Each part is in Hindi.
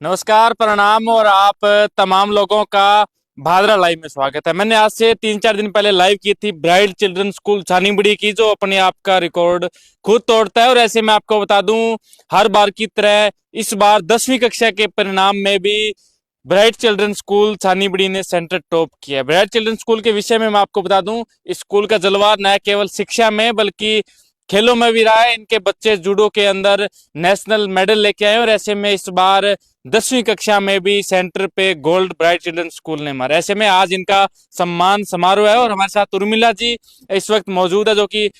नमस्कार, प्रणाम और आप तमाम लोगों का भादरा लाइव में स्वागत है। मैंने आज से 3-4 दिन पहले लाइव की थी ब्राइट चिल्ड्रन स्कूल छानीबड़ी की, जो अपने आप का रिकॉर्ड खुद तोड़ता है। और ऐसे मैं आपको बता दूं, हर बार की तरह इस बार 10वीं कक्षा के परिणाम में भी ब्राइट चिल्ड्रन स्कूल छानीबड़ी ने सेंटर टॉप किया है। ब्राइट चिल्ड्रन स्कूल के विषय में मैं आपको बता दूं, इस स्कूल का जलवा न केवल शिक्षा में बल्कि खेलों में भी रहा है। इनके बच्चे जूडो के अंदर नेशनल मेडल लेके आए और ऐसे में इस बार 10वीं कक्षा में भी सेंटर पे गोल्ड ब्राइट चिल्ड्रन स्कूल ने मारा। ऐसे में आज इनका सम्मान समारोह है और हमारे साथ उर्मिला जी इस वक्त मौजूद है, जो कि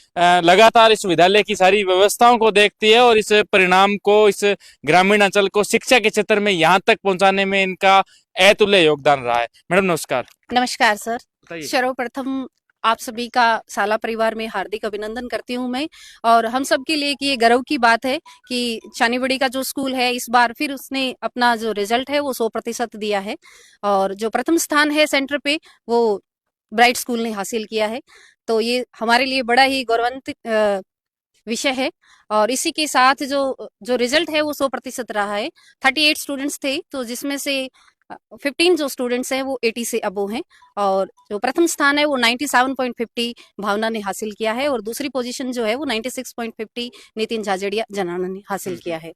लगातार इस विद्यालय की सारी व्यवस्थाओं को देखती है और इस परिणाम को, इस ग्रामीण अंचल को शिक्षा के क्षेत्र में यहाँ तक पहुंचाने में इनका अतुल्य योगदान रहा है। मैडम नमस्कार। नमस्कार सर। बताइए। सर्वप्रथम आप सभी का शाला परिवार में हार्दिक अभिनंदन करती हूँ मैं। और हम सब के लिए कि ये गर्व की बात है कि छानीबड़ी का जो स्कूल है इस बार फिर उसने अपना जो रिजल्ट है वो 100% दिया है और जो प्रथम स्थान है सेंटर पे वो ब्राइट स्कूल ने हासिल किया है। तो ये हमारे लिए बड़ा ही गौरवान्वित विषय है। और इसी के साथ जो जो रिजल्ट है वो 100% रहा है। 38 स्टूडेंट्स थे, तो जिसमें से 15 जो स्टूडेंट्स हैं वो 80 से अबो हैं। और जो प्रथम स्थान है वो 97.50 भावना ने हासिल किया है और दूसरी पोजीशन जो है वो 96.50 नितिन झाझड़िया जनाना ने हासिल किया है।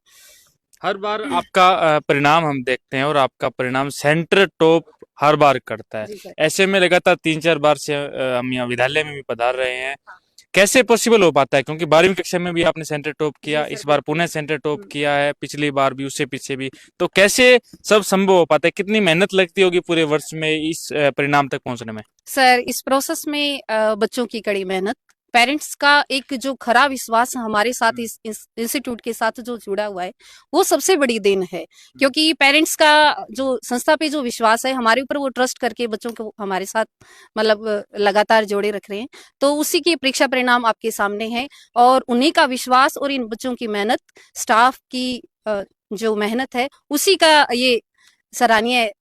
हर बार आपका परिणाम हम देखते हैं और आपका परिणाम सेंटर टॉप हर बार करता है। जी सर। ऐसे में लगातार 3-4 बार से हम यहाँ विद्यालय में भी पधार रहे हैं। कैसे पॉसिबल हो पाता है? क्योंकि 12वीं कक्षा में भी आपने सेंटर टॉप किया, जी इस सर। बार पुनः सेंटर टॉप किया है, पिछली बार भी, उससे पीछे भी। तो कैसे सब संभव हो पाता है? कितनी मेहनत लगती होगी पूरे वर्ष में इस परिणाम तक पहुंचने में? सर इस प्रोसेस में बच्चों की कड़ी मेहनत, पेरेंट्स का एक जो खरा विश्वास हमारे साथ इस इंस्टीट्यूट के साथ जो जुड़ा हुआ है वो सबसे बड़ी देन है। क्योंकि पेरेंट्स का जो संस्था पे जो विश्वास है हमारे ऊपर, वो ट्रस्ट करके बच्चों को हमारे साथ मतलब लगातार जोड़े रख रहे हैं। तो उसी के परीक्षा परिणाम आपके सामने है और उन्हीं का विश्वास और इन बच्चों की मेहनत, स्टाफ की जो मेहनत है, उसी का ये सराहनीय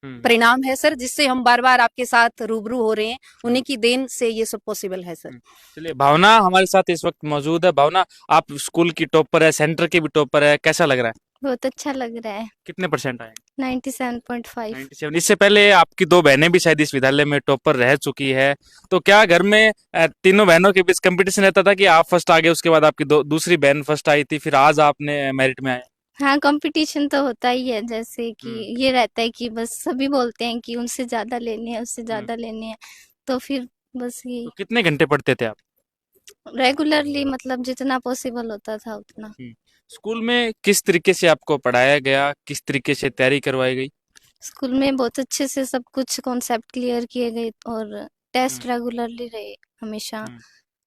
परिणाम है सर, जिससे हम बार बार आपके साथ रूबरू हो रहे हैं। उन्हीं की देन से ये सब पॉसिबल है सर। चलिए, भावना हमारे साथ इस वक्त मौजूद है। भावना, आप स्कूल की टॉपर है, सेंटर की भी टॉपर है, कैसा लग रहा है? बहुत अच्छा लग रहा है। कितने परसेंट आए? 97.5। 97। इससे पहले आपकी दो बहनें भी शायद इस विद्यालय में टॉपर रह चुकी है। तो क्या घर में तीनों बहनों के बीच कंपटीशन रहता था कि आप फर्स्ट आ गए, उसके बाद आपकी दूसरी बहन फर्स्ट आई थी, फिर आज आपने मेरिट में आए? हाँ, कंपटीशन तो होता ही है। जैसे कि ये रहता है कि बस सभी बोलते हैं कि उनसे ज्यादा लेने हैं, उससे ज्यादा लेने हैं, तो फिर बस ये तो कितने घंटे पढ़ते थे आप? रेगुलरली, मतलब जितना पॉसिबल होता था उतना। स्कूल में किस तरीके से आपको पढ़ाया गया, किस तरीके से तैयारी करवाई गई? स्कूल में बहुत अच्छे से सब कुछ कॉन्सेप्ट क्लियर किए गए और टेस्ट रेगुलरली रहे हमेशा।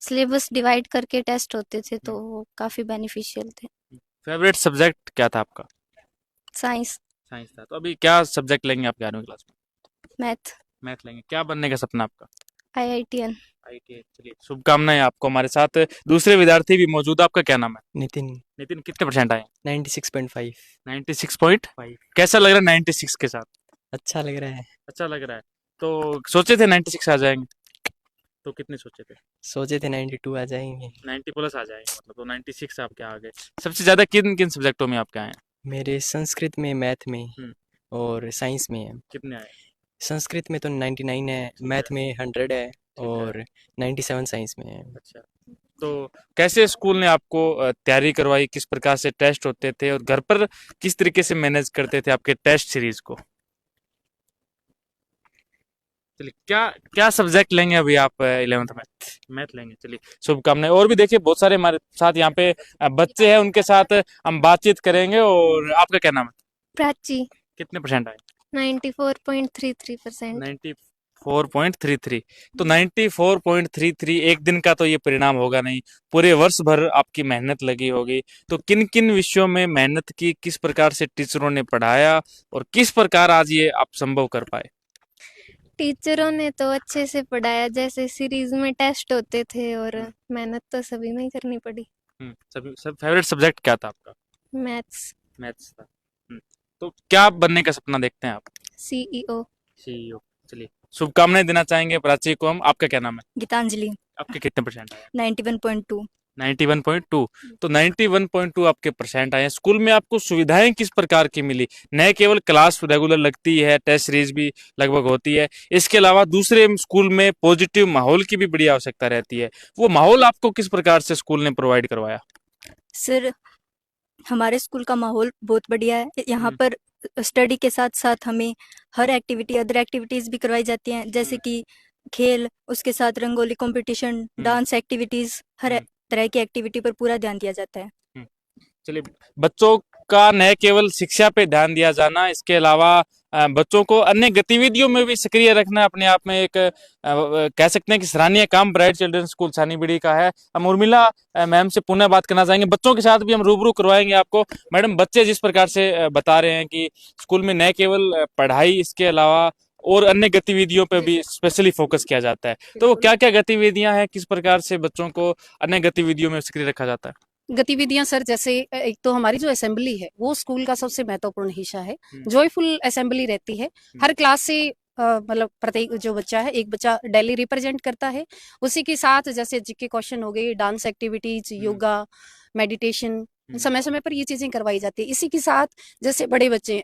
सिलेबस डिवाइड करके टेस्ट होते थे, तो वो काफी बेनिफिशियल थे। फेवरेट सब्जेक्ट क्या था आपका? साइंस। साइंस था। तो अभी क्या सब्जेक्ट लेंगे आप 11वीं क्लास में? मैथ। मैथ लेंगे। क्या बनने का सपना आपका? IITN। आईटीआई। चलिए, शुभकामनाएं आपको। हमारे साथ दूसरे विद्यार्थी भी मौजूद है। आपका क्या नाम है? नितिन। नितिन, कितने परसेंट आए? 96.5। 96.5। कैसा लग रहा है 96 के साथ? अच्छा लग रहा है। अच्छा लग रहा है। तो सोचे थे 96 आ जाएंगे? तो कितने सोचे थे? सोचे थे 92 आ जाएंगे। 90 प्लस आ जाएंगे मतलब, तो 96 आपके आ गए। सबसे ज्यादा किन किन सब्जेक्टों में आपके आए हैं? मेरे संस्कृत में, मैथ में हम्म। और साइंस में है। कितने आए? संस्कृत में तो 99 है, मैथ में 100 है और 97 साइंस में है। अच्छा। तो कैसे स्कूल ने आपको तैयारी करवाई, किस प्रकार से टेस्ट होते थे और घर पर किस तरीके से मैनेज करते थे आपके टेस्ट सीरीज को? चलिए, क्या क्या सब्जेक्ट लेंगे अभी आप? 11th में मैथ लेंगे। चलिए, शुभकामनाएं। और भी देखिए, बहुत सारे हमारे साथ यहाँ पे बच्चे हैं, उनके साथ हम बातचीत करेंगे। और आपका क्या नाम है? प्राची। कितने परसेंट आए? 94.33%। 94.33। तो 94.33 एक दिन का तो ये परिणाम होगा नहीं, पूरे वर्ष भर आपकी मेहनत लगी होगी। तो किन किन विषयों में मेहनत की, किस प्रकार से टीचरों ने पढ़ाया और किस प्रकार आज ये आप संभव कर पाए? टीचरों ने तो अच्छे से पढ़ाया, जैसे सीरीज में टेस्ट होते थे, और मेहनत तो सभी में ही करनी पड़ी। सभी सब फेवरेट सब्जेक्ट क्या था आपका? मैथ्स। मैथ्स था। तो क्या बनने का सपना देखते हैं आप? CEO। सीईओ। चलिए, शुभकामनाएं देना चाहेंगे प्राची को हम। आपका क्या नाम है? गीतांजलि। आपके कितने परसेंट आए? 91.2। 91.2। तो 91.2 आपके परसेंट आए हैं। स्कूल में आपको सुविधाएं किस प्रकार की मिली? न केवल क्लास रेगुलर लगती है, टेस्ट सीरीज भी लगभग होती है, इसके अलावा दूसरे स्कूल में पॉजिटिव माहौल की भी बड़ी आवश्यकता रहती है। वो माहौल आपको किस प्रकार से स्कूल ने प्रोवाइड करवाया? सर, हमारे स्कूल का माहौल बहुत बढ़िया है। यहाँ हम्म, पर स्टडी के साथ साथ हमें हर एक्टिविटी, अदर एक्टिविटीज़ भी करवाई जाती हैं, जैसे कि खेल, उसके साथ रंगोली कंपटीशन, डांस एक्टिविटीज़, हर हम्म, तरह की एक्टिविटी पर पूरा ध्यान दिया जाता है। हम्म। चलिए, बच्चों का न केवल शिक्षा पे ध्यान दिया जाना, इसके अलावा बच्चों को अन्य गतिविधियों में भी सक्रिय रखना अपने आप में एक कह सकते हैं कि सराहनीय काम ब्राइट चिल्ड्रन स्कूल छानीबीड़ी का है। हम उर्मिला मैम से पुनः बात करना चाहेंगे, बच्चों के साथ भी हम रूबरू करवाएंगे आपको। मैडम, बच्चे जिस प्रकार से बता रहे हैं कि स्कूल में न केवल पढ़ाई, इसके अलावा और अन्य गतिविधियों पे भी स्पेशली फोकस किया जाता है, तो वो क्या क्या गतिविधियां हैं, किस प्रकार से बच्चों को अन्य गतिविधियों में सक्रिय रखा जाता है? गतिविधियां सर, जैसे एक तो हमारी जो असेंबली है वो स्कूल का सबसे महत्वपूर्ण हिस्सा है। हम्म, जॉयफुल असेंबली रहती है। हर क्लास से मतलब प्रत्येक जो बच्चा है, एक बच्चा डेली रिप्रेजेंट करता है। उसी के साथ जैसे जीके क्वेश्चन हो गए, डांस एक्टिविटीज, योगा, मेडिटेशन, समय समय पर ये चीजें करवाई जाती है। इसी के साथ जैसे बड़े बच्चे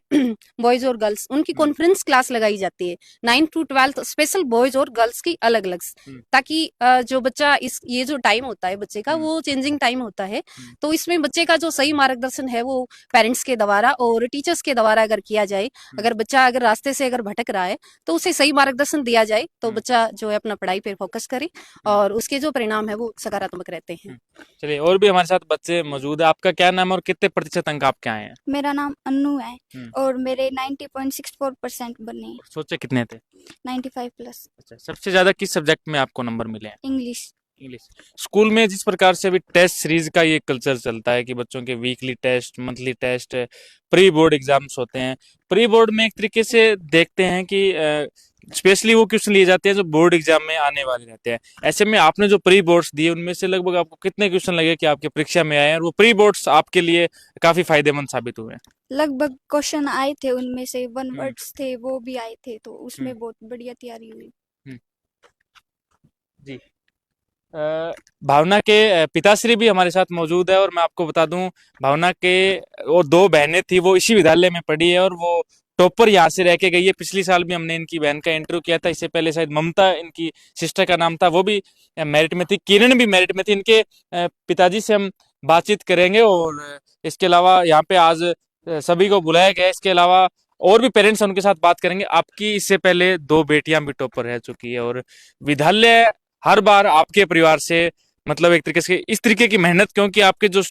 बॉयज और गर्ल्स, उनकी कॉन्फ्रेंस क्लास लगाई जाती है। 9 to 12 स्पेशल बॉयज और गर्ल्स की अलग अलग, ताकि जो बच्चा इस ये जो टाइम होता है बच्चे का, वो चेंजिंग टाइम होता है। तो इसमें बच्चे का जो सही मार्गदर्शन है वो पेरेंट्स के द्वारा और टीचर्स के द्वारा अगर किया जाए, अगर बच्चा अगर रास्ते से अगर भटक रहा है तो उसे सही मार्गदर्शन दिया जाए, तो बच्चा जो है अपना पढ़ाई पर फोकस करे और उसके जो परिणाम है वो सकारात्मक रहते हैं। चलिए, और भी हमारे साथ बच्चे मौजूद है। आपका क्या नाम है और कितने प्रतिशत अंक आपके आए हैं? मेरा नाम अन्नू है हम्म। और मेरे 90.64% बने, सोचे कितने थे? 95 प्लस। अच्छा, सबसे ज्यादा किस सब्जेक्ट में आपको नंबर मिले हैं? इंग्लिश। इंग्लिश। स्कूल में जिस प्रकार से अभी टेस्ट सीरीज का ये कल्चर चलता है कि बच्चों के weekly test, monthly test, pre board exams होते हैं, प्री बोर्ड में एक तरीके से देखते हैं कि स्पेशली वो क्वेश्चन लिए जाते हैं जो बोर्ड एग्जाम में आने वाले रहते हैं। ऐसे में आपने जो प्री बोर्ड्स दिए, उनमें से लगभग आपको कितने क्वेश्चन लगे कि आपके परीक्षा में आए हैं, और वो प्री बोर्ड्स आपके लिए काफी फायदेमंद साबित हुए हैं? लगभग क्वेश्चन आए थे, उनमें से वन हम्म, वर्ड्स थे वो भी आए थे, तो उसमें हम्म, बहुत बढ़िया तैयारी हुई। हम्म। जी। अ, भावना के पिताश्री भी हमारे साथ मौजूद है, और मैं आपको बता दूं, भावना के और दो बहनें थी, वो इसी विद्यालय में पढ़ी है और वो टॉपर यहाँ से रह के गई है। पिछली साल भी हमने इनकी बहन का इंटरव्यू किया था, इससे पहले शायद ममता इनकी सिस्टर का नाम था, वो भी मेरिट में थी, किरण भी मेरिट में थी। इनके पिताजी से हम बातचीत करेंगे, और इसके अलावा यहाँ पे आज सभी को बुलाया गया है। इसके अलावा और भी पेरेंट्स उनके साथ बात करेंगे। आपकी इससे पहले दो बेटियां भी टॉपर रह चुकी है, और विद्यालय हर बार आपके परिवार से, मतलब एक तरीके से इस तरीके की मेहनत, क्योंकि आपके जो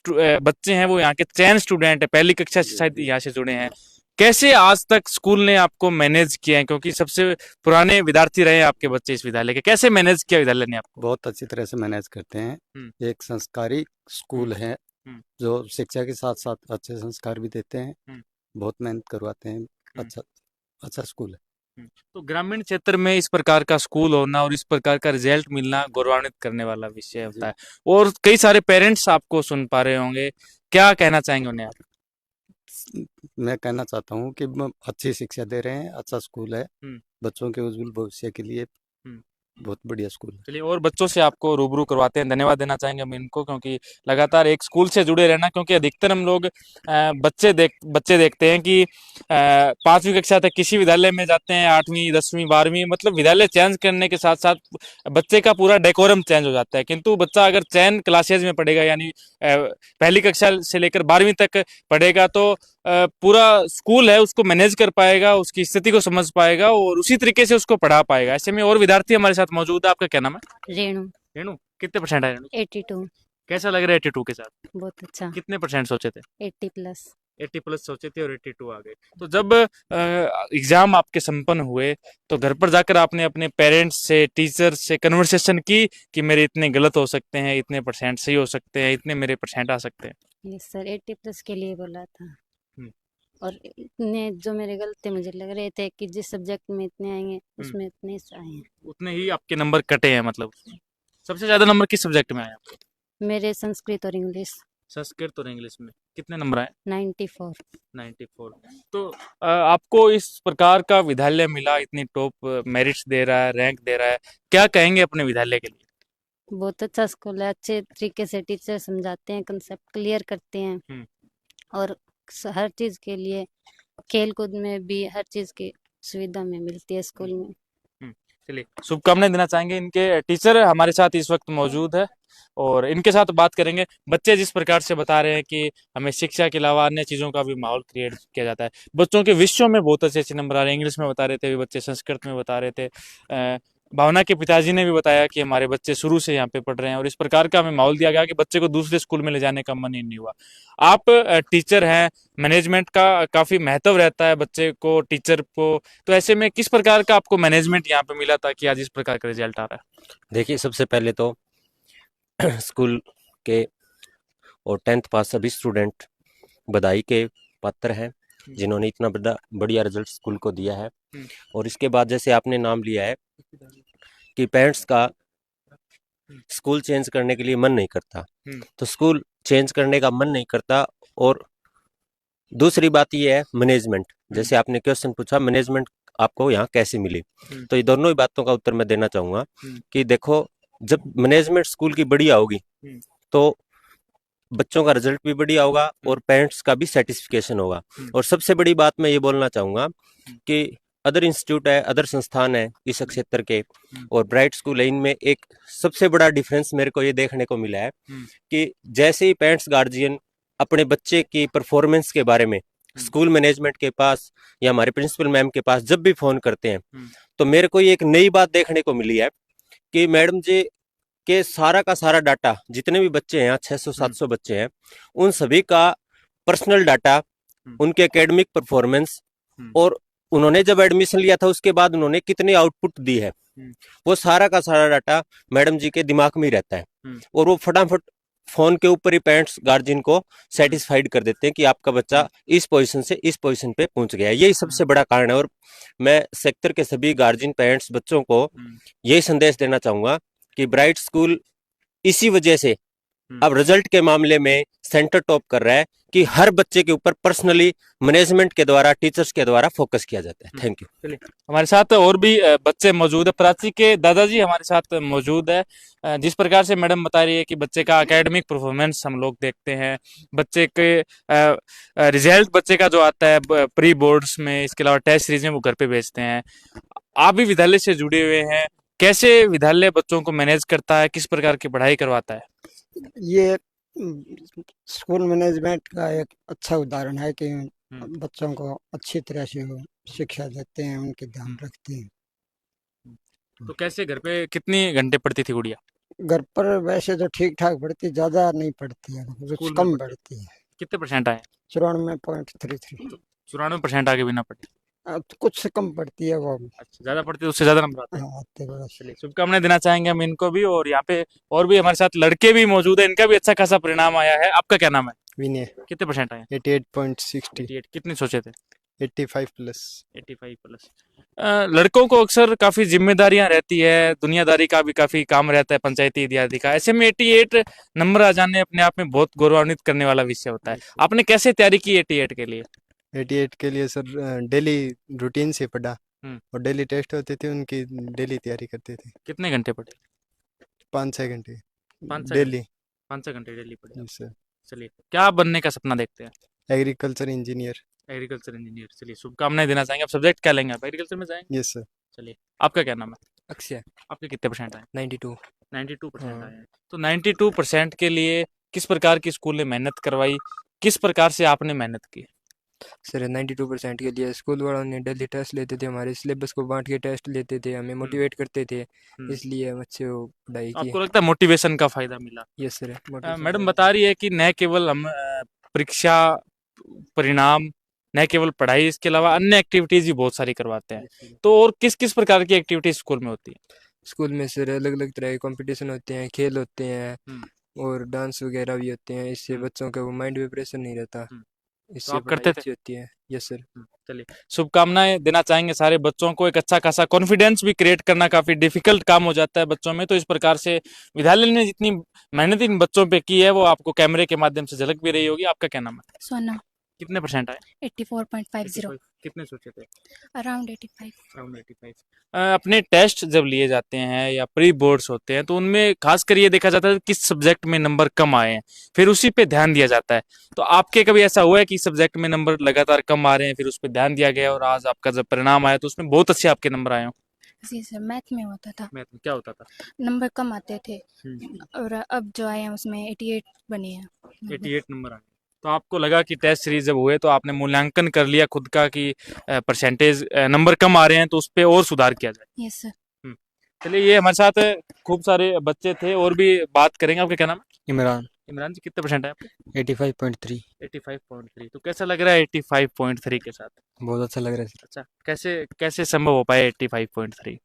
बच्चे हैं वो यहाँ के चयन स्टूडेंट है, पहली कक्षा से शायद यहाँ से जुड़े हैं, कैसे आज तक स्कूल ने आपको मैनेज किया है? क्योंकि सबसे पुराने विद्यार्थी रहे हैं आपके बच्चे इस विद्यालय के, कैसे मैनेज किया विद्यालय ने आपको? बहुत अच्छी तरह से मैनेज करते हैं। एक संस्कारी स्कूल है हम्म, जो शिक्षा के साथ साथ अच्छे संस्कार भी देते हैं, हम्म, बहुत मेहनत करवाते हैं। अच्छा अच्छा स्कूल है। तो ग्रामीण क्षेत्र में इस प्रकार का स्कूल होना और इस प्रकार का रिजल्ट मिलना गौरवान्वित करने वाला विषय होता है, और कई सारे पेरेंट्स आपको सुन पा रहे होंगे, क्या कहना चाहेंगे उन्हें आप? मैं कहना चाहता हूँ कि अच्छी शिक्षा दे रहे हैं, अच्छा स्कूल है, हम्म, बच्चों के उज्जवल भविष्य के लिए हम्म। बहुत बढ़िया स्कूल है। चलिए, और बच्चों से आपको रूबरू करवाते हैं। धन्यवाद देना चाहेंगे हम इनको, क्योंकि लगातार एक स्कूल से जुड़े रहना, क्योंकि अधिकतर हम लोग बच्चे देखते हैं कि 5वीं कक्षा तक किसी विद्यालय में जाते हैं, 8वीं 10वीं 12वीं, मतलब विद्यालय चेंज करने के साथ साथ बच्चे का पूरा डेकोरम चेंज हो जाता है। किंतु बच्चा अगर चयन क्लासेज में पढ़ेगा, यानी पहली कक्षा से लेकर 12वीं तक पढ़ेगा, तो पूरा स्कूल है उसको मैनेज कर पाएगा, उसकी स्थिति को समझ पाएगा और उसी तरीके से उसको पढ़ा पाएगा। ऐसे में और विद्यार्थी हमारे साथ मौजूद है। आपका क्या नाम है? रेणु। रेणु, कितने परसेंट आए रेणु? 82। कैसा लग रहा है 82 के साथ? बहुत अच्छा। कितने परसेंट सोचे थे? 80 प्लस। 80 प्लस सोचे थे और 82 आ गए। तो जब एग्जाम आपके संपन्न हुए, तो घर पर जाकर आपने अपने पेरेंट्स से, टीचर से कन्वर्सेशन की कि मेरे इतने गलत हो सकते हैं, इतने परसेंट सही हो सकते हैं, इतने मेरे परसेंट आ सकते हैं? यस सर, 80 प्लस के लिए बोला था। हम्म, और इतने जो मेरे गलत थे, मुझे लग रहे थे कि जिस सब्जेक्ट में इतने आएंगे उसमें इतने ही आए हैं। उतने ही आपके नंबर कटे हैं मतलब? सबसे ज्यादा नंबर किस सब्जेक्ट में आए आपके? मेरे संस्कृत और इंग्लिश। संस्कृत और इंग्लिश में कितने नंबर आए? 94। 94। तो आपको इस प्रकार का विद्यालय मिला, इतनी टॉप मेरिट्स दे रहा है, रैंक दे रहा है, क्या कहेंगे अपने विद्यालय के लिए? बहुत अच्छा स्कूल है, अच्छे तरीके से टीचर समझाते हैं, कंसेप्ट क्लियर करते हैं। और हर चीज के लिए, खेल कूद में भी हर चीज की सुविधा में मिलती है स्कूल में। चलिए, शुभकामनाएं देना चाहेंगे। इनके टीचर हमारे साथ इस वक्त मौजूद है और इनके साथ बात करेंगे। बच्चे जिस प्रकार से बता रहे हैं कि हमें शिक्षा के अलावा अन्य चीजों का भी माहौल क्रिएट किया जाता है। बच्चों के विषयों में बहुत अच्छे अच्छे नंबर आ रहे हैं। इंग्लिश में बता रहे थे बच्चे, संस्कृत में बता रहे थे। भावना के पिताजी ने भी बताया कि हमारे बच्चे शुरू से यहाँ पे पढ़ रहे हैं और इस प्रकार का हमें माहौल दिया गया कि बच्चे को दूसरे स्कूल में ले जाने का मन ही नहीं हुआ। आप टीचर हैं, मैनेजमेंट का काफी महत्व रहता है बच्चे को, टीचर को, तो ऐसे में किस प्रकार का आपको मैनेजमेंट यहाँ पे मिला था कि आज इस प्रकार का रिजल्ट आ रहा है? देखिए, सबसे पहले तो स्कूल के और 10th पास सभी स्टूडेंट बधाई के पात्र हैं जिन्होंने इतना बढ़िया रिजल्ट स्कूल को दिया है। और इसके बाद जैसे आपने नाम लिया है कि पेरेंट्स का स्कूल चेंज करने के लिए मन नहीं करता, तो स्कूल चेंज करने का मन नहीं करता। और दूसरी बात ये है मैनेजमेंट, जैसे आपने क्वेश्चन पूछा मैनेजमेंट आपको यहाँ कैसे मिली, तो ये दोनों ही बातों का उत्तर मैं देना चाहूंगा कि देखो, जब मैनेजमेंट स्कूल की बढ़िया होगी तो बच्चों का रिजल्ट भी बढ़िया होगा और पेरेंट्स का भी सेटिस्फिकेशन होगा। और सबसे बड़ी बात मैं ये बोलना चाहूंगा कि अदर इंस्टीट्यूट है, अदर संस्थान है इस क्षेत्र के और ब्राइट स्कूल है, इनमें एक सबसे बड़ा डिफरेंस मेरे को ये देखने को मिला है कि जैसे ही पेरेंट्स गार्जियन अपने बच्चे की परफॉर्मेंस के बारे में स्कूल मैनेजमेंट के पास या हमारे प्रिंसिपल मैम के पास जब भी फोन करते हैं तो मेरे को ये एक नई बात देखने को मिली है कि मैडम जी के सारा का सारा डाटा, जितने भी बच्चे हैं, 600-700 बच्चे हैं, उन सभी का पर्सनल डाटा, उनके एकेडमिक परफॉर्मेंस और उन्होंने जब एडमिशन लिया था उसके बाद उन्होंने कितनी आउटपुट दी है, वो सारा का सारा डाटा मैडम जी के दिमाग में ही रहता है और वो फटाफट फोन के ऊपर ही पेरेंट्स गार्जियन को सेटिस्फाइड कर देते हैं कि आपका बच्चा इस पोजीशन से इस पोजीशन पे पहुंच गया है। यही सबसे बड़ा कारण है। और मैं सेक्टर के सभी गार्जियन, पेरेंट्स, बच्चों को यही संदेश देना चाहूंगा कि ब्राइट स्कूल इसी वजह से अब रिजल्ट के मामले में सेंटर टॉप कर रहा है कि हर बच्चे के ऊपर पर्सनली मैनेजमेंट के द्वारा, टीचर्स के द्वारा फोकस किया जाता है। Thank you. चलिए, हमारे साथ और भी बच्चे मौजूद है। प्राची के दादाजी हमारे साथ मौजूद है। जिस प्रकार से मैडम बता रही है कि बच्चे का एकेडमिक परफॉर्मेंस हम लोग देखते हैं, बच्चे के रिजल्ट बच्चे का जो आता है प्री बोर्ड्स में, इसके अलावा टेस्ट सीरीज में वो घर पे भेजते हैं। आप भी विद्यालय से जुड़े हुए हैं, कैसे विद्यालय बच्चों को मैनेज करता है, किस प्रकार की पढ़ाई करवाता है? ये स्कूल मैनेजमेंट का एक अच्छा उदाहरण है कि बच्चों को अच्छी तरह से वो शिक्षा देते हैं, उनके ध्यान रखते हैं। तो कैसे घर पे कितनी घंटे पढ़ती थी गुड़िया? घर पर वैसे तो ठीक ठाक पढ़ती, ज्यादा नहीं पढ़ती है, कुछ कम पढ़ती है। कितने परसेंट आए? 94.33। 94% आगे भी ना पढ़ी? तो कुछ से कम पढ़ती है वो। अच्छा, ज्यादा पढ़ती है उससे ज्यादा नंबर आते हैं। हाँ, आते बड़ा। चलिए, शुभकामनाएं देना चाहेंगे हम इनको भी। और यहाँ पे और भी हमारे साथ लड़के भी मौजूद है, इनका भी अच्छा खासा परिणाम आया है। आपका क्या नाम है? विनय। कितने परसेंट आए? 88.60। 88। कितने सोचे थे? 85+। 85+। लड़कों को अक्सर काफी जिम्मेदारियां रहती है, दुनियादारी का भी काफी काम रहता है, पंचायती इत्यादि का। ऐसे में 88 नंबर आ जाने अपने आप में बहुत गौरवान्वित करने वाला विषय होता है। आपने कैसे तैयारी की 88 के लिए? 88 के लिए सर डेली रूटीन से पढ़ा और डेली टेस्ट होते थे, उनकी डेली तैयारी करते थे। कितने घंटे पढ़े? 5-6 घंटे 5-6 डेली। 5-6 घंटे डेली पढ़े? Yes sir. चलिए, क्या बनने का सपना देखते हैं? Agriculture engineer. Agriculture engineer. चलिए, शुभकामनाएं देना चाहेंगे। आप सब्जेक्ट क्या लेंगे? आप एग्रीकल्चर में जाएंगे? Yes sir. चलिए, आपका क्या नाम है? अक्षय। आपके कितने परसेंट आए? 92। 92% आए हैं। तो 92% के लिए किस प्रकार की स्कूल ने मेहनत करवाई, किस प्रकार से आपने मेहनत की? सर 92% के लिए स्कूल वालों ने डेली टेस्ट लेते थे, हमारे सिलेबस को बांट के टेस्ट लेते थे, हमें मोटिवेट करते थे, इसलिए हम अच्छे वो पढ़ाई की। आपको लगता है मोटिवेशन का फायदा मिला? Yes sir. मैडम बता रही है कि न केवल हम परीक्षा परिणाम, न केवल पढ़ाई, इसके अलावा अन्य एक्टिविटीज भी बहुत सारी करवाते हैं। तो और किस किस प्रकार की एक्टिविटीज स्कूल में होती है? स्कूल में सर अलग अलग तरह के कंपटीशन होते हैं, खेल होते हैं और डांस वगैरह भी होते हैं। इससे बच्चों का वो माइंड में प्रेशर नहीं रहता, इससे आप करते थे? अच्छी होती है। Yes sir. चलिए, शुभकामनाएं देना चाहेंगे सारे बच्चों को। एक अच्छा खासा कॉन्फिडेंस भी क्रिएट करना काफी डिफिकल्ट काम हो जाता है बच्चों में, तो इस प्रकार से विद्यालय ने जितनी मेहनत इन बच्चों पे की है वो आपको कैमरे के माध्यम से झलक भी रही होगी। आपका क्या नाम है? सोना। कितने परसेंट आए? 84.50 कितने सोचे थे? अराउंड 85। अराउंड 85। अपने टेस्ट जब लिए जाते हैं या प्री बोर्ड्स होते हैं तो उनमें खासकर ये देखा जाता है कि किस सब्जेक्ट में नंबर कम आए हैं, फिर उसी पे ध्यान दिया जाता है। तो आपके कभी ऐसा हुआ है कि सब्जेक्ट में नंबर लगातार कम आ रहे हैं, फिर उस पे ध्यान दिया गया और आज आपका जब परिणाम आया तो उसमें बहुत अच्छे आपके नंबर आए हो? जी सर, मैथ में होता था, मैथ में क्या होता था? नंबर कम आते थे हम्म, और अब जो आए हैं उसमें 88 बने हैं। 88 नंबर आए। तो आपको लगा कि टेस्ट सीरीज जब हुए तो आपने मूल्यांकन कर लिया खुद का कि परसेंटेज नंबर कम आ रहे हैं तो उस पे और सुधार किया जाए। Yes sir. हम्म, चलिए, ये हमारे साथ खूब सारे बच्चे थे और भी बात करेंगे। आपका क्या नाम है? इमरान। इमरान जी, कितने परसेंट है आपके? 85.3। 85.3। तो कैसा लग रहा है 85.3 के साथ? बहुत अच्छा लग रहा है सर। अच्छा, कैसे कैसे संभव हो पाया 85.3?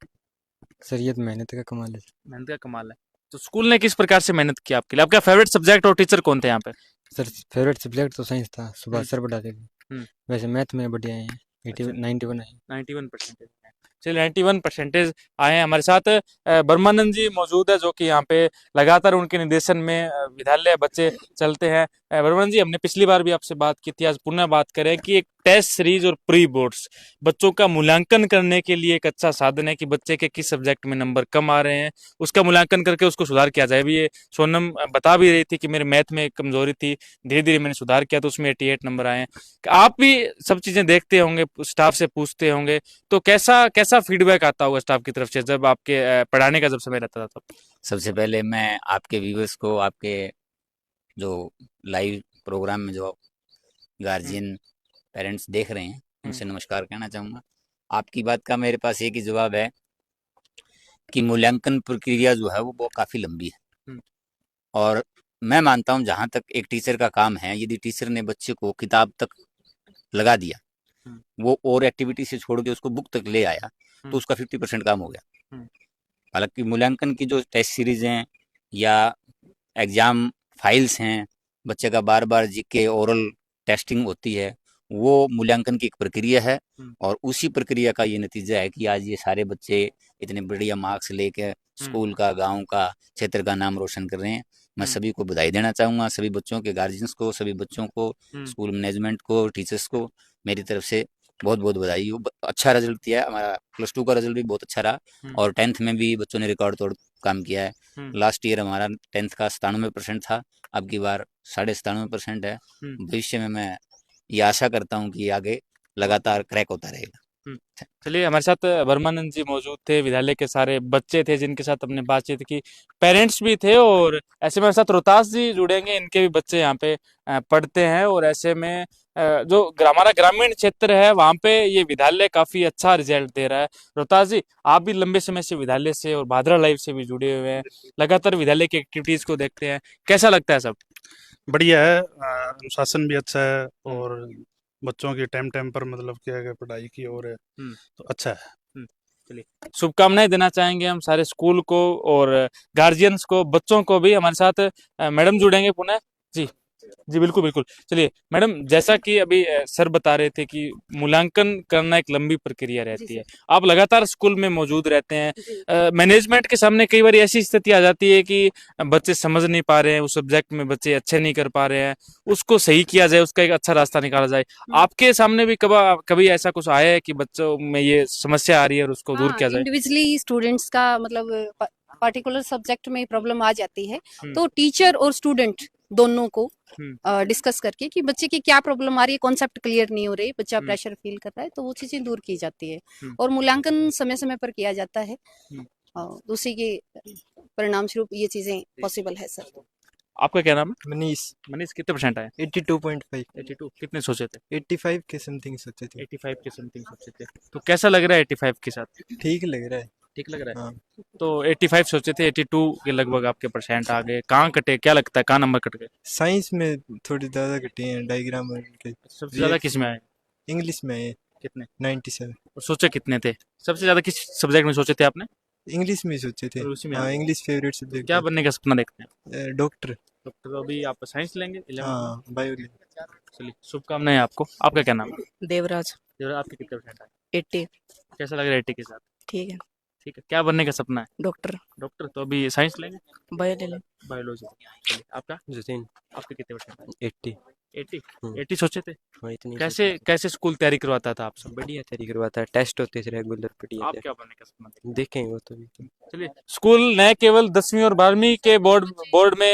सर ये तो मेहनत का कमाल है सर। मेहनत का कमाल है। तो स्कूल ने किस प्रकार से मेहनत की आपके लिए? आपका फेवरेट सब्जेक्ट और टीचर कौन थे यहाँ पे? सर फेवरेट सब्जेक्ट तो साइंस था, हम्म, सुभाष सर पढ़ाते थे। हम्म, वैसे मैथ में बढ़िया आए हैं, 80 अच्छा, 91 आए। 91 परसेंटेज। चलिए, 91 परसेंटेज आए हैं। हमारे साथ ब्रह्मानंद जी मौजूद है जो कि यहाँ पे लगातार उनके निर्देशन में विद्यालय बच्चे चलते हैं। ब्रह्मानंद जी, हमने पिछली बार भी आपसे बात की थी, आज पुनः बात करें कि एक टेस्ट सीरीज और प्री बोर्ड्स बच्चों का मूल्यांकन करने के लिए एक अच्छा साधन है कि बच्चे के किस सब्जेक्ट में नंबर कम आ रहे हैं उसका मूल्यांकन करके उसको सुधार किया जाए। अभी ये सोनम बता भी रही थी कि मेरे मैथ में एक कमजोरी थी, धीरे धीरे मैंने सुधार किया तो उसमें 88 नंबर आए हैं। आप भी सब चीजें देखते होंगे, स्टाफ से पूछते होंगे, तो कैसा कैसा फीडबैक आता होगा स्टाफ की तरफ से जब आपके पढ़ाने का जब समय रहता था तब? सबसे पहले मैं आपके व्यूवर्स को, आपके जो लाइव प्रोग्राम में जो गार्जियन पेरेंट्स देख रहे हैं उनसे नमस्कार कहना चाहूँगा। आपकी बात का मेरे पास एक ही जवाब है कि मूल्यांकन प्रक्रिया जो है वो काफ़ी लंबी है और मैं मानता हूँ जहाँ तक एक टीचर का काम है, यदि टीचर ने बच्चे को किताब तक लगा दिया, वो और एक्टिविटी से छोड़ के उसको बुक तक ले आया, तो उसका 50% काम हो गया। हालांकि मूल्यांकन की जो टेस्ट सीरीज हैं या एग्जाम फाइल्स हैं, बच्चे का बार बार जीके ओरल टेस्टिंग होती है, वो मूल्यांकन की एक प्रक्रिया है और उसी प्रक्रिया का ये नतीजा है कि आज ये सारे बच्चे इतने बढ़िया मार्क्स लेके स्कूल का, गांव का, क्षेत्र का नाम रोशन कर रहे हैं। मैं सभी को बधाई देना चाहूँगा, सभी बच्चों के गार्जियंस को, सभी बच्चों को, स्कूल मैनेजमेंट को, टीचर्स को मेरी तरफ से बहुत बहुत बधाई हो। अच्छा रिजल्ट दिया है हमारा, +2 का रिजल्ट भी बहुत अच्छा रहा और 10th में भी बच्चों ने रिकॉर्ड तोड़ काम किया है। लास्ट ईयर हमारा 10th का 97% था, अब की बार 97.5% है। भविष्य में मैं ये आशा करता हूँ कि आगे लगातार क्रैक होता रहेगा। चलिए, हमारे साथ ब्रह्मानंद जी मौजूद थे, विद्यालय के सारे बच्चे थे जिनके साथ हमने बातचीत की, पेरेंट्स भी थे और ऐसे मेरे साथ रोहतास जी जुड़ेंगे, इनके भी बच्चे यहाँ पे पढ़ते हैं और ऐसे में जो हमारा ग्रामीण क्षेत्र है वहाँ पे ये विद्यालय काफी अच्छा रिजल्ट दे रहा है। रोहतास जी, आप भी लंबे समय से विद्यालय से और भादरा लाइव से भी जुड़े हुए हैं, लगातार विद्यालय की एक्टिविटीज को देखते हैं, कैसा लगता है सब? बढ़िया है, अनुशासन भी अच्छा है और बच्चों की टाइम टाइम पर मतलब क्या है कि पढ़ाई की ओर है, तो अच्छा है। चलिए, शुभकामनाएं देना चाहेंगे हम सारे स्कूल को और गार्जियंस को, बच्चों को भी। हमारे साथ मैडम जुड़ेंगे पुनः। जी जी, बिल्कुल बिल्कुल। चलिए मैडम, जैसा कि अभी सर बता रहे थे कि मूल्यांकन करना एक लंबी प्रक्रिया रहती है, आप लगातार स्कूल में मौजूद रहते हैं, मैनेजमेंट के सामने कई बार ऐसी स्थिति आ जाती है कि बच्चे समझ नहीं पा रहे हैं, उस सब्जेक्ट में बच्चे अच्छे नहीं कर पा रहे हैं, उसको सही किया जाए, उसका एक अच्छा रास्ता निकाला जाए। आपके सामने भी कभी ऐसा कुछ आया है कि बच्चों में ये समस्या आ रही है और उसको दूर किया जाए? इंडिविजुअली स्टूडेंट्स का मतलब पर्टिकुलर सब्जेक्ट में प्रॉब्लम आ जाती है तो टीचर और स्टूडेंट दोनों को डिस्कस करके कि बच्चे की क्या प्रॉब्लम आ रही है, कॉन्सेप्ट क्लियर नहीं हो रही, बच्चा प्रेशर फील कर रहा है, तो वो चीजें दूर की जाती है और मूल्यांकन समय समय पर किया जाता है और उसी के परिणाम स्वरूप ये चीजें पॉसिबल है सर। आपका क्या नाम है? मनीष। मनीष, कितने परसेंट आए? 82.5। 82। कितने सोचे थे? 85 के समथिंग सोचे थे। 85 के समथिंग सोचे थे। तो कैसा लग रहा है 85 के साथ? ठीक लग रहा है। ठीक लग रहा है। हाँ। तो 85 सोचे थे, 82 के लगभग आपके परसेंट आ गए। कहाँ कटे, क्या लगता है, कहाँ नंबर कट गए? साइंस में थोड़ी ज्यादा कटे हैं, डायग्राम के। सबसे ज्यादा किस में आए? इंग्लिश में आए। कितने? 97। और सोचे कितने थे? सबसे ज्यादा किस सब्जेक्ट में सोचे थे आपने? इंग्लिश में सोचे थे। उसी में हाँ, इंग्लिश फेवरेट सब्जेक्ट। क्या बनने का सपना देखते हैं? डॉक्टर। डॉक्टर। अभी आप साइंस लेंगे? हाँ, बायो। चलिए, शुभकामनाएं आपको। आपका क्या नाम है? देवराज। देवराज, आपके कितने परसेंट आए? 80। कैसा लग रहा है 80 के साथ? ठीक है। ठीक है, क्या बनने का सपना है? डॉक्टर। डॉक्टर। तो अभी साइंस लेंगे? बायो ले लें। बायोलॉजी। चलिए, आपका? जतीन। आपके कितने परसेंट आए? 80। 80 हम्म, 80 सोचे थे? हाँ इतनी कैसे सोचे थे। कैसे स्कूल तैयारी करवाता था आपसे? बढ़िया तैयारी करवाता है, टेस्ट होते थे रेगुलर, बढ़िया आप थे। क्या बनने का सपना देखते देखेंगे वो तो भी। हैं? चलिए, स्कूल न केवल 10वीं और 12वीं के बोर्ड बोर्ड में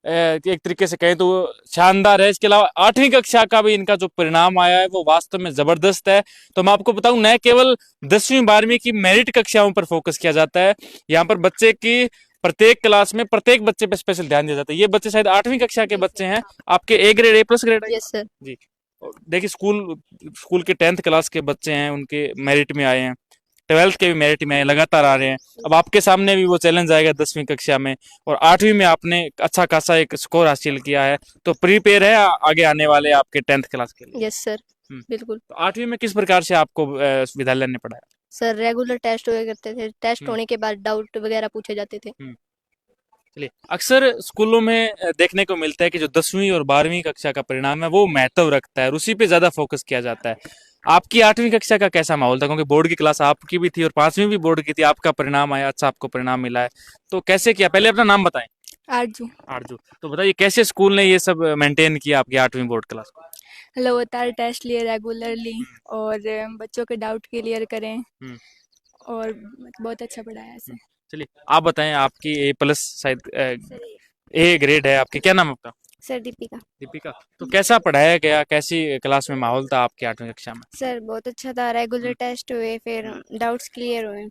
एक तरीके से कहें तो वो शानदार है, इसके अलावा 8वीं कक्षा का भी इनका जो परिणाम आया है वो वास्तव में जबरदस्त है। तो मैं आपको बताऊं, न केवल 10वीं 12वीं की मेरिट कक्षाओं पर फोकस किया जाता है, यहाँ पर बच्चे की प्रत्येक क्लास में प्रत्येक बच्चे पे स्पेशल ध्यान दिया जाता है। ये बच्चे शायद 8वीं कक्षा के बच्चे हैं, आपके ए ग्रेड, A+ ग्रेड है? Yes sir. जी। और देखिए, स्कूल के 10th क्लास के बच्चे हैं, उनके मेरिट में आए हैं, 12th के भी मेरिट में आए, लगातार आ रहे हैं। अब आपके सामने भी वो चैलेंज आएगा 10वीं कक्षा में, और 8वीं में आपने अच्छा खासा एक स्कोर हासिल किया है, तो प्रिपेयर है आगे आने वाले आपके 10th क्लास के लिए? यस सर, बिल्कुल। तो 8वीं में किस प्रकार से आपको विद्यालय ने पढ़ाया? सर रेगुलर टेस्ट हुआ करते थे, टेस्ट होने के बाद डाउट वगैरह पूछे जाते थे। चलिए, अक्सर स्कूलों में देखने को मिलता है कि जो 10वीं और 12वीं कक्षा का परिणाम है वो महत्व रखता है और उसी पे ज्यादा फोकस किया जाता है। आपकी 8वीं कक्षा का कैसा माहौल था? क्योंकि बोर्ड की क्लास आपकी भी थी और 5वीं भी बोर्ड की थी, आपका परिणाम आया, अच्छा आपको परिणाम मिला है, तो कैसे किया? पहले अपना नाम बताएं। आरजू। आरजू। तो बताइए, कैसे स्कूल ने ये सब मेंटेन किया आपकी 8वीं बोर्ड क्लास को? लगातार टेस्ट लिए रेगुलरली, और बच्चों के डाउट क्लियर करें, और बहुत अच्छा पढ़ाया सर। चलिए, आप बताएं, आपकी A+ शायद A ग्रेड है आपकी, क्या नाम है आपका? सर दीपिका। दीपिका। तो कैसा पढ़ाया गया, कैसी क्लास में माहौल था आपकी 8वीं कक्षा में? सर बहुत अच्छा था, रेगुलर टेस्ट हुए, फिर डाउट्स क्लियर हुए।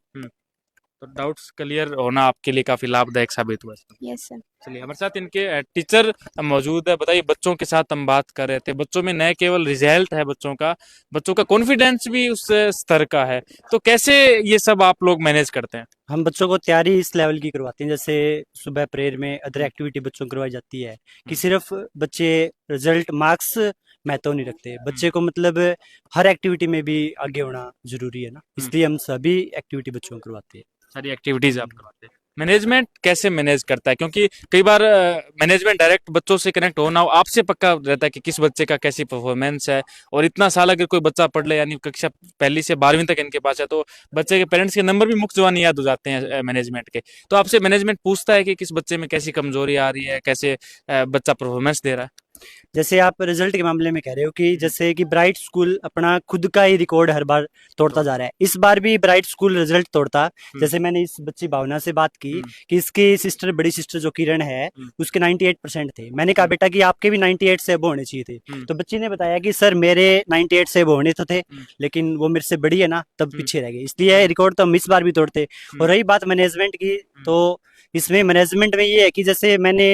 तो डाउट्स क्लियर होना आपके लिए काफी लाभदायक साबित हुआ। Yes sir. चलिए, हमारे साथ इनके टीचर मौजूद है। बताइए, बच्चों के साथ हम बात कर रहे थे, बच्चों में न केवल रिजल्ट है बच्चों का कॉन्फिडेंस भी उस स्तर का है, तो कैसे ये सब आप लोग मैनेज करते हैं? हम बच्चों को तैयारी इस लेवल की करवाते हैं, जैसे सुबह प्रेयर में अदर एक्टिविटी बच्चों को करवाई जाती है कि सिर्फ बच्चे रिजल्ट मार्क्स महत्व नहीं रखते, बच्चे को मतलब हर एक्टिविटी में भी आगे होना जरूरी है ना, इसलिए हम सभी एक्टिविटी बच्चों को करवाते हैं। सारी एक्टिविटीज आप करवाते हैं। मैनेजमेंट कैसे मैनेज करता है? क्योंकि कई बार मैनेजमेंट डायरेक्ट बच्चों से कनेक्ट होना हो, आपसे पक्का रहता है कि किस बच्चे का कैसी परफॉर्मेंस है, और इतना साल अगर कोई बच्चा पढ़ ले, यानी कक्षा 1 से 12वीं तक इनके पास है, तो बच्चे के पेरेंट्स के नंबर भी मुक्त जुबानी याद हो जाते हैं मैनेजमेंट के। तो आपसे मैनेजमेंट पूछता है कि किस बच्चे में कैसी कमजोरी आ रही है, कैसे बच्चा परफॉर्मेंस दे रहा है? जैसे आप रिजल्ट के मामले में कह रहे हो कि जैसे कि ब्राइट स्कूल अपना खुद का ही रिकॉर्ड हर बार तोड़ता जा रहा है, इस बार भी ब्राइट स्कूल रिजल्ट तोड़ता। जैसे मैंने इस बच्ची भावना से बात की कि इसकी सिस्टर, बड़ी सिस्टर जो किरण है, उसके 98% थे। मैंने कहा बेटा कि आपके भी 98 से अब होने चाहिए थे, तो बच्ची ने बताया कि सर मेरे 98 से अब होने तो थे, लेकिन वो मेरे से बड़ी है ना, तब पीछे रह गए, इसलिए रिकॉर्ड तो हम इस बार भी तोड़ते। और रही बात मैनेजमेंट की, तो इसमें मैनेजमेंट में ये है कि जैसे मैंने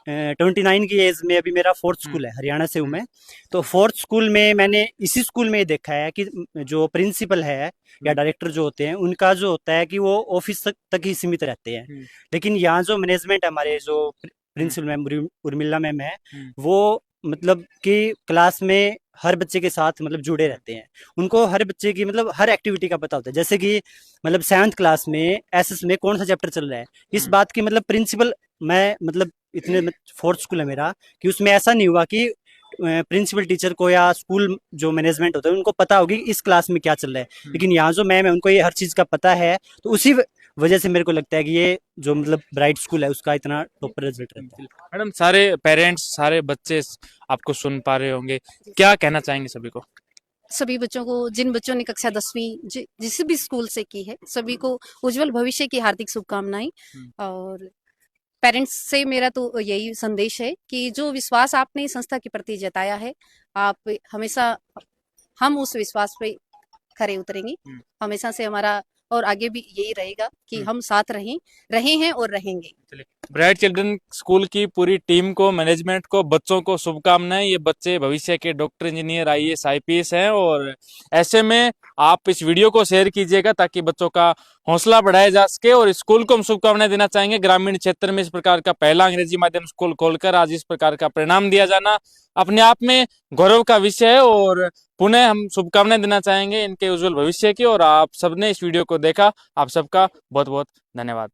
29 की एज में, अभी मेरा 4th स्कूल है, हरियाणा से हूँ मैं, तो 4th स्कूल में मैंने इसी स्कूल में ये देखा है कि जो प्रिंसिपल है या डायरेक्टर जो होते हैं, उनका जो होता है कि वो ऑफिस तक ही सीमित रहते हैं, लेकिन यहाँ जो मैनेजमेंट है, हमारे जो प्रिंसिपल मैम उर्मिला मैम है, वो मतलब कि क्लास में हर बच्चे के साथ मतलब जुड़े रहते हैं, उनको हर बच्चे की मतलब हर एक्टिविटी का पता होता है। जैसे कि मतलब 7th क्लास में SS में कौन सा चैप्टर चल रहा है, इस बात की मतलब प्रिंसिपल, मैं मतलब इतने 4th स्कूल है मेरा, कि उसमें ऐसा नहीं हुआ कि प्रिंसिपल टीचर को या स्कूल जो मैनेजमेंट होता है उनको पता होगी इस क्लास में क्या चल रहा है, लेकिन यहाँ जो मैम है उनको ये हर चीज़ का पता है, तो उसी वजह से मेरे को लगता है कि ये जो मतलब ब्राइट स्कूल है उसका इतना टॉपर रिजल्ट रहता है। मैडम, सारे पेरेंट्स, सारे बच्चे आपको सुन पा रहे होंगे, क्या कहना चाहेंगे सभी को? सभी बच्चों को, जिन बच्चों ने कक्षा 10वीं जिस भी स्कूल से की है, सभी को उज्जवल भविष्य की हार्दिक शुभकामनाएं। और पेरेंट्स से मेरा तो यही संदेश है कि जो विश्वास आपने संस्था के प्रति जताया है, आप हमेशा, हम उस विश्वास पे खरे उतरेंगे हमेशा से, हमारा और आगे भी यही रहेगा कि हम साथ रहे हैं और रहेंगे। ब्राइट चिल्ड्रन स्कूल की पूरी टीम को, मैनेजमेंट को, बच्चों को शुभकामनाएं। ये बच्चे भविष्य के डॉक्टर, इंजीनियर, IAS, IPS हैं, और ऐसे में आप इस वीडियो को शेयर कीजिएगा ताकि बच्चों का हौसला बढ़ाया जा सके। और स्कूल को हम शुभकामनाएं देना चाहेंगे। ग्रामीण क्षेत्र में इस प्रकार का पहला अंग्रेजी माध्यम स्कूल खोलकर आज इस प्रकार का परिणाम दिया जाना अपने आप में गौरव का विषय है, और पुनः हम शुभकामनाएं देना चाहेंगे इनके उज्जवल भविष्य की। और आप सबने इस वीडियो को देखा, आप सबका बहुत बहुत धन्यवाद।